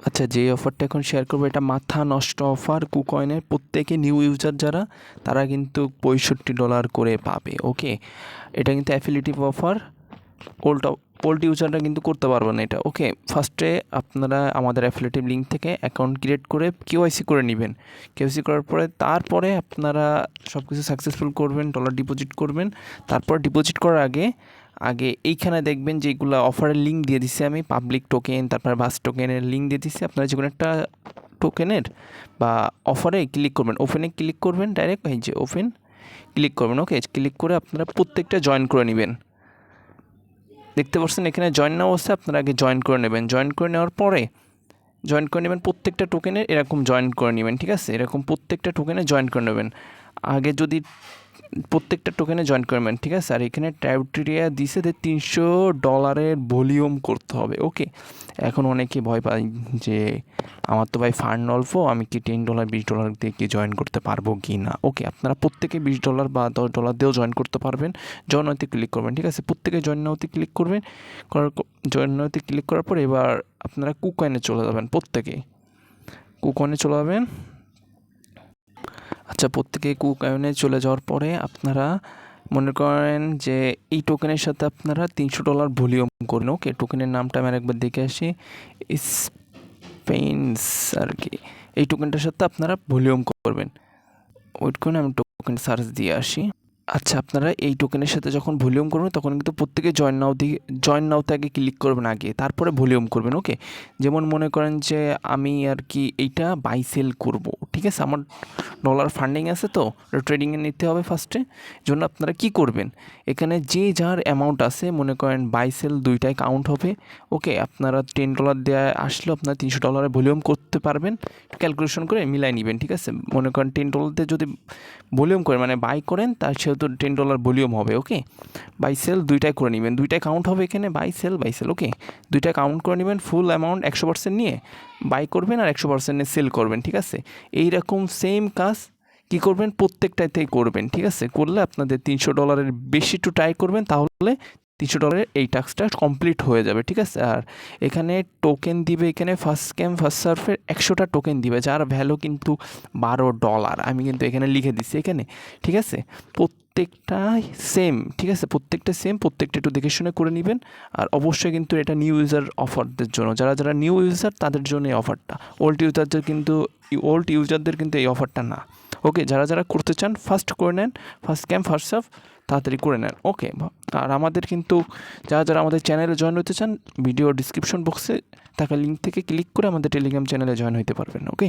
আচ্ছা, যে অফারটা এখন শেয়ার করবো এটা মাথা নষ্ট অফার। কুকয়েনের প্রত্যেকে নিউ ইউজার যারা তারা কিন্তু $65 করে পাবে। ওকে, এটা কিন্তু অ্যাফিলিয়েটিভ অফার। ওল্ড ওল্ড ইউজাররা কিন্তু করতে পারবে না এটা। ওকে, ফার্স্টে আপনারা আমাদের অ্যাফিলিয়েটিভ লিঙ্ক থেকে অ্যাকাউন্ট ক্রিয়েট করে কেওয়াইসি করে নেবেন। কেওয়াইসি করার পরে তারপরে আপনারা সব কিছু সাকসেসফুল করবেন, ডলার ডিপোজিট করবেন। তারপর ডিপোজিট করার আগে এইখানে দেখবেন যে এইগুলো অফারের লিঙ্ক দিয়ে দিছি আমি, পাবলিক টোকেন, তারপর বাস টোকেনের লিঙ্ক দিয়ে দিছি। আপনারা যে কোনো একটা টোকেনের বা অফারে ক্লিক করবেন, ওপেনে ক্লিক করবেন, ডাইরেক্ট এই যে ওপেন ক্লিক করবেন। ওকে, ক্লিক করে আপনারা প্রত্যেকটা জয়েন করে নেবেন। দেখতে পাচ্ছেন এখানে জয়েন নাও আছে, আপনারা আগে জয়েন করে নেবেন। জয়েন করে নেওয়ার পরে প্রত্যেকটা টোকেনের এরকম জয়েন করে নেবেন। ঠিক আছে, এরকম প্রত্যেকটা টোকেনে জয়েন করে নেবেন। আগে যদি প্রত্যেকটা টোকেনে জয়েন করবেন, ঠিক আছে। আর এখানে ক্রাইটেরিয়া দিছে যে $300 ভলিউম করতে হবে। ওকে, এখন অনেকে ভয় পায় যে আমার তো ভাই ফান্ড অল্প, আমি কি $10 $20 দিয়ে কি জয়েন করতে পারবো কি না। ওকে, আপনারা প্রত্যেকে $20 বা $10 দিয়েও জয়েন করতে পারবেন। জয়েন নাওতে ক্লিক করবেন। ঠিক আছে, প্রত্যেকে জয়েন নাওতে ক্লিক করবেন। জয়েন নাওতে ক্লিক করার পর এবার আপনারা কুকয়েনে চলে যাবেন। প্রত্যেকেই কুকয়েনে চলে যাবেন। আচ্ছা, প্রত্যেকে কুকয়েনে চলে যাওয়ার পরে আপনারা মনে করেন যে এই টোকেনের সাথে আপনারা $300 ভলিউম করুন। ওকে, টোকেনের নামটা আমি আরেকবার দেখে আসি, স্পেন্স আর কি। এই টোকেনটার সাথে আপনারা ভলিউম করবেন। ওয়েট করুন, আমি টোকেন সার্চ দিয়ে আসি। আচ্ছা, আপনারা এই টোকেনের সাথে যখন ভলিউম করবেন তখন কিন্তু প্রত্যেকে জয়েন নাওতে আগে ক্লিক করবেন আগে, তারপরে ভলিউম করবেন। ওকে, যেমন মনে করেন যে আমি আর কি এইটা বাই সেল করবো। ঠিক আছে, আমার ডলার ফান্ডিং আছে, তো ট্রেডিংয়ে নিতে হবে ফার্স্টে। জন্য আপনারা কি করবেন, এখানে যে যার অ্যামাউন্ট আছে মনে করেন বাই সেল দুইটাই কাউন্ট হবে। ওকে, আপনারা $10 দেওয়া আসলেও আপনারা $300 ভলিউম করতে পারবেন। ক্যালকুলেশন করে মিলাই নেবেন। ঠিক আছে, মনে করেন $10 দিয়ে যদি ভলিউম করেন মানে বাই করেন, তার সেহেতু $10 ভলিউম হবে। ওকে, বাই সেল দুইটাই করে নেবেন, দুইটাই কাউন্ট হবে এখানে, বাই সেল। ওকে, দুইটা কাউন্ট করে নেবেন। ফুল অ্যামাউন্ট 100% নিয়ে বাই করবেন আর 100% সেল করবেন। ঠিক আছে, এইরকম সেম কাজ কী করবেন প্রত্যেকটাতেই করবেন। ঠিক আছে, করলে আপনাদের $300 বেশি একটু ট্রাই করবেন, তাহলে $300 এই টাস্কটা কমপ্লিট হয়ে যাবে। ঠিক আছে, আর এখানে টোকেন দিবে, এখানে ফার্স্ট ক্যাম ফার্স্ট সার্ভের 100টা টোকেন দিবে, যার ভ্যালু কিন্তু $12। আমি কিন্তু এখানে লিখে দিচ্ছি এখানে। ঠিক আছে, প্রত্যেকটাই সেম। ঠিক আছে, প্রত্যেকটা সেম, প্রত্যেকটা একটু দেখে শুনে করে নেবেন। আর অবশ্যই কিন্তু এটা নিউ ইউজার অফারদের জন্য, যারা নিউ ইউজার তাদের জন্য এই অফারটা। ওল্ড ইউজারদের কিন্তু এই অফারটা না। ওকে, যারা করতে চান ফার্স্ট করে নেন, ফার্স্ট ক্যাম ফার্স্ট সার্ভ তাড়াতাড়ি করে নেন। ওকে, আর আমাদের কিন্তু যারা আমাদের চ্যানেলে জয়েন হতে চান, ভিডিও ডিসক্রিপশন বক্সে থাকা লিঙ্ক থেকে ক্লিক করে আমাদের টেলিগ্রাম চ্যানেলে জয়েন হতে পারবেন। ওকে।